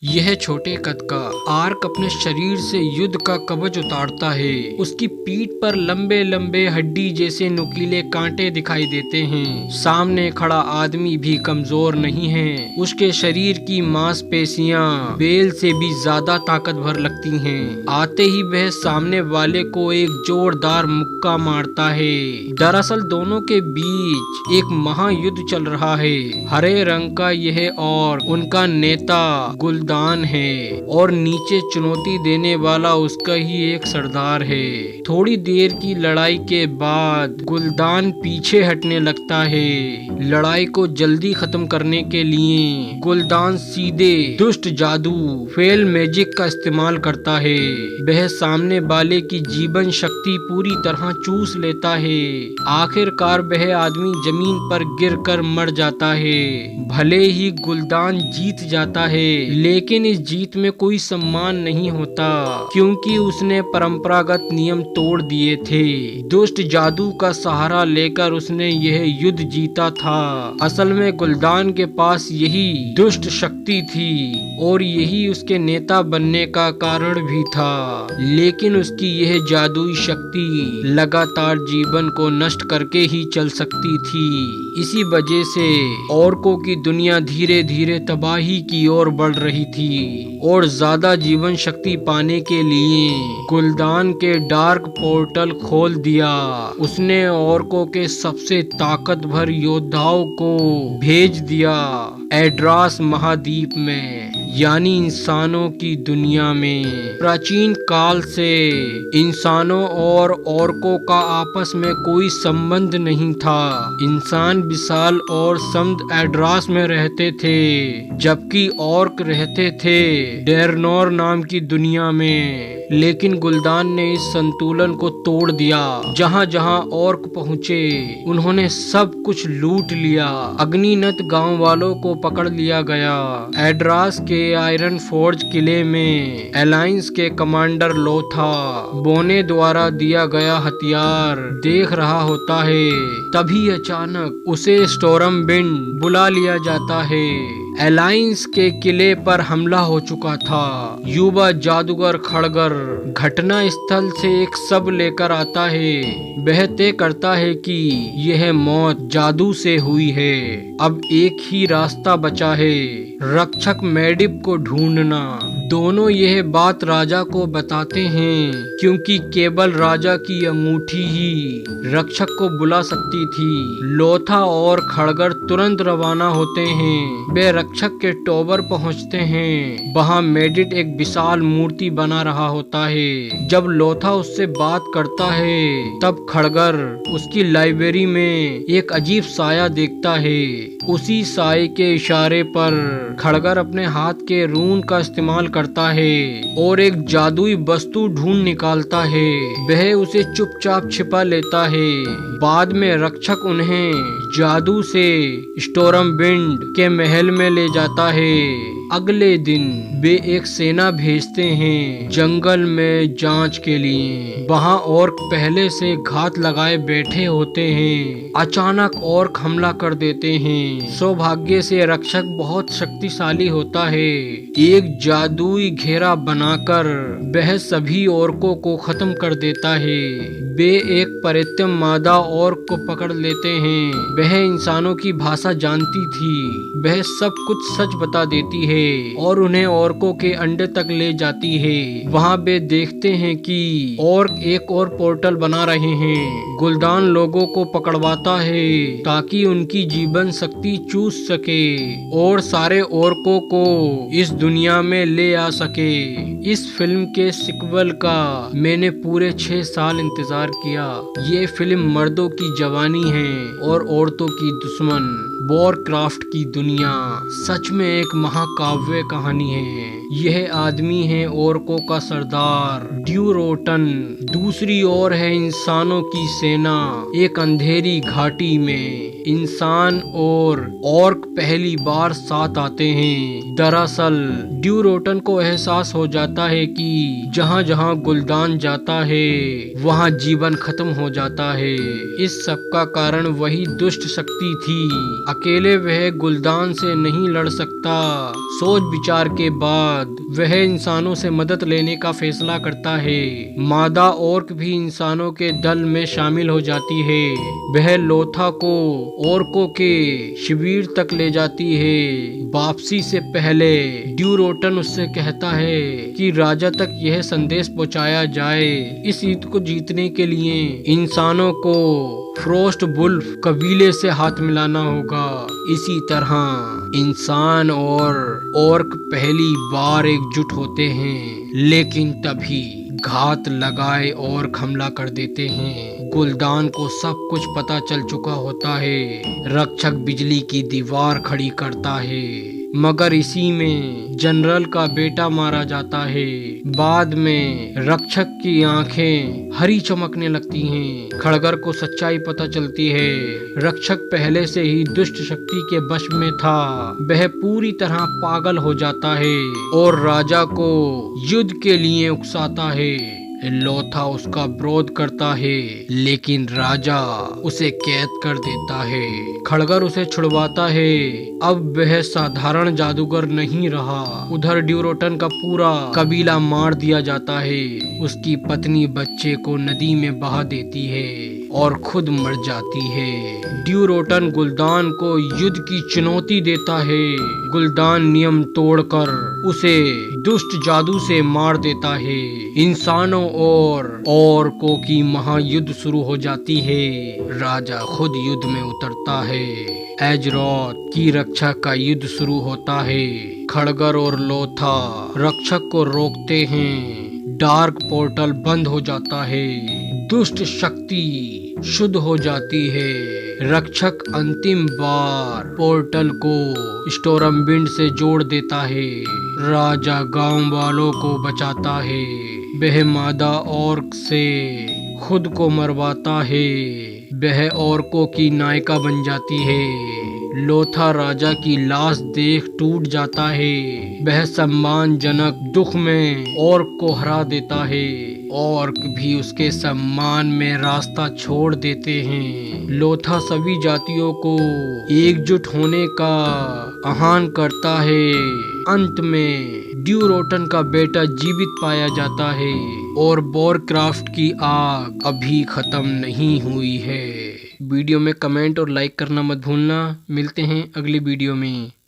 यह छोटे कद का आर्क अपने शरीर से युद्ध का कवच उतारता है। उसकी पीठ पर लंबे लंबे हड्डी जैसे नुकीले कांटे दिखाई देते हैं। सामने खड़ा आदमी भी कमजोर नहीं है। उसके शरीर की मांसपेशियां बेल से भी ज्यादा ताकतवर लगती हैं। आते ही वह सामने वाले को एक जोरदार मुक्का मारता है। दरअसल दोनों के बीच एक महायुद्ध चल रहा है। हरे रंग का यह और उनका नेता गुलदान है और नीचे चुनौती देने वाला उसका ही एक सरदार है। थोड़ी देर की लड़ाई के बाद गुलदान पीछे हटने लगता है। लड़ाई को जल्दी खत्म करने के लिए गुलदान सीधे दुष्ट जादू फेल मैजिक का इस्तेमाल करता है। वह सामने वाले की जीवन शक्ति पूरी तरह चूस लेता है। आखिरकार वह आदमी जमीन पर गिरकर मर जाता है। भले ही गुलदान जीत जाता है, लेकिन इस जीत में कोई सम्मान नहीं होता, क्योंकि उसने परंपरागत नियम तोड़ दिए थे। दुष्ट जादू का सहारा लेकर उसने यह युद्ध जीता था। असल में गुलदान के पास यही दुष्ट शक्ति थी और यही उसके नेता बनने का कारण भी था। लेकिन उसकी यह जादुई शक्ति लगातार जीवन को नष्ट करके ही चल सकती थी। इसी वजह से ऑर्कों की दुनिया धीरे धीरे तबाही की ओर बढ़ रही थी और ज्यादा जीवन शक्ति पाने के लिए गुलदान के डार्क पोर्टल खोल दिया। उसने ऑर्कों के सबसे ताकतवर योद्धाओं को भेज दिया एड्रास महाद्वीप में, यानी इंसानों की दुनिया में। प्राचीन काल से इंसानों और ऑर्कों का आपस में कोई संबंध नहीं था। इंसान विशाल और समृद्ध एड्रास में रहते थे, जबकि ऑर्क रहते थे डेरनोर नाम की दुनिया में। लेकिन गुलदान ने इस संतुलन को तोड़ दिया। जहाँ जहाँ ऑर्क पहुँचे उन्होंने सब कुछ लूट लिया। अग्निनत गांव वालों को पकड़ लिया गया। एड्रास के आयरन फोर्ज किले में अलायंस के कमांडर लोथा बोने द्वारा दिया गया हथियार देख रहा होता है। तभी अचानक उसे स्टॉर्म विंड बुला लिया जाता है। अलायंस के किले पर हमला हो चुका था। युवा जादूगर खड़गर घटना स्थल से एक शव लेकर आता है। वह तय करता है कि यह मौत जादू से हुई है। अब एक ही रास्ता बचा है, रक्षक मैडिब को ढूंढना। दोनों यह बात राजा को बताते हैं, क्योंकि केवल राजा की अंगूठी ही रक्षक को बुला सकती थी। लोथा और खड़गर तुरंत रवाना होते हैं। वे रक्षक के टॉवर पहुंचते हैं। वहां मेडिट एक विशाल मूर्ति बना रहा होता है। जब लोथा उससे बात करता है, तब खड़गर उसकी लाइब्रेरी में एक अजीब साया देखता है। उसी साये के इशारे पर खड़गर अपने हाथ के रून का इस्तेमाल करता है और एक जादुई वस्तु ढूंढ निकालता है। वह उसे चुपचाप छिपा लेता है। बाद में रक्षक उन्हें जादू से स्टॉर्म विंड के महल में ले जाता है। अगले दिन वे एक सेना भेजते हैं जंगल में जांच के लिए। वहां ऑर्क पहले से घात लगाए बैठे होते हैं। अचानक ऑर्क हमला कर देते हैं। सौभाग्य से रक्षक बहुत शक्तिशाली होता है। एक जादुई घेरा बनाकर वह सभी ऑर्कों को खत्म कर देता है। वे एक परित्यम मादा ऑर्क को पकड़ लेते हैं। वह इंसानों की भाषा जानती थी। वह सब कुछ सच बता देती है और उन्हें ऑर्कों के अंडे तक ले जाती है। वहां वे देखते हैं कि ऑर्क एक और पोर्टल बना रहे हैं। गुलदान लोगों को पकड़वाता है ताकि उनकी जीवन शक्ति चूस सके और सारे ऑर्कों को इस दुनिया में ले आ सके। इस फिल्म के सिक्वल का मैंने पूरे 6 साल इंतजार किया। ये फिल्म मर्दों की जवानी है और औरतों की दुश्मन वॉरक्राफ्ट की दुनिया सच में एक महाकाव्य कहानी है। यह आदमी है ऑर्कों का सरदार ड्यूरोटन। दूसरी ओर है इंसानों की सेना एक अंधेरी घाटी में। इंसान और ऑर्क पहली बार साथ आते हैं। दरअसल ड्यूरोटन को एहसास हो जाता है कि जहाँ जहाँ गुलदान जाता है वहाँ जीवन खत्म हो जाता है। इस सब का कारण वही दुष्ट शक्ति थी। अकेले वह गुलदान से नहीं लड़ सकता। सोच विचार के बाद वह इंसानों से मदद लेने का फैसला करता है। मादा ऑर्क भी इंसानों के दल में शामिल हो जाती है। वह लोथा को ऑर्कों के शिविर तक ले जाती है। वापसी से पहले ड्यूरोटन उससे कहता है कि राजा तक यह संदेश पहुंचाया जाए। इस युद्ध को जीतने के लिए इंसानों को फ्रोस्ट वुल्फ कबीले से हाथ मिलाना होगा। इसी तरह इंसान और ऑर्क पहली बार एकजुट होते हैं, लेकिन तभी घात लगाए और हमला कर देते हैं। गुलदान को सब कुछ पता चल चुका होता है। रक्षक बिजली की दीवार खड़ी करता है, मगर इसी में जनरल का बेटा मारा जाता है। बाद में रक्षक की आंखें हरी चमकने लगती हैं। खड़गर को सच्चाई पता चलती है। रक्षक पहले से ही दुष्ट शक्ति के वश में था। वह पूरी तरह पागल हो जाता है और राजा को युद्ध के लिए उकसाता है। लोथा उसका विरोध करता है, लेकिन राजा उसे कैद कर देता है। खड़गर उसे छुड़वाता है। अब वह साधारण जादूगर नहीं रहा। उधर ड्यूरोटन का पूरा कबीला मार दिया जाता है। उसकी पत्नी बच्चे को नदी में बहा देती है और खुद मर जाती है। ड्यूरोटन गुलदान को युद्ध की चुनौती देता है। गुलदान नियम तोड़कर उसे दुष्ट जादू से मार देता है। इंसानों और ऑर्कों की महायुद्ध शुरू हो जाती है। राजा खुद युद्ध में उतरता है। एजरोथ की रक्षा का युद्ध शुरू होता है। खड़गर और लोथा रक्षक को रोकते हैं। डार्क पोर्टल बंद हो जाता है। दुष्ट शक्ति शुद्ध हो जाती है। रक्षक अंतिम बार पोर्टल को स्टोरमविंड से जोड़ देता है। राजा गांव वालों को बचाता है। वह मादा ऑर्क से खुद को मरवाता है। वह ऑर्कों की नायिका बन जाती है। लोथा राजा की लाश देख टूट जाता है। वह सम्मानजनक दुख में ऑर्क को हरा देता है। ऑर्क भी उसके सम्मान में रास्ता छोड़ देते हैं। लोथा सभी जातियों को एकजुट होने का आह्वान करता है। अंत में ड्यूरोटन का बेटा जीवित पाया जाता है और वॉरक्राफ्ट की आग अभी खत्म नहीं हुई है। वीडियो में कमेंट और लाइक करना मत भूलना। मिलते हैं अगली वीडियो में।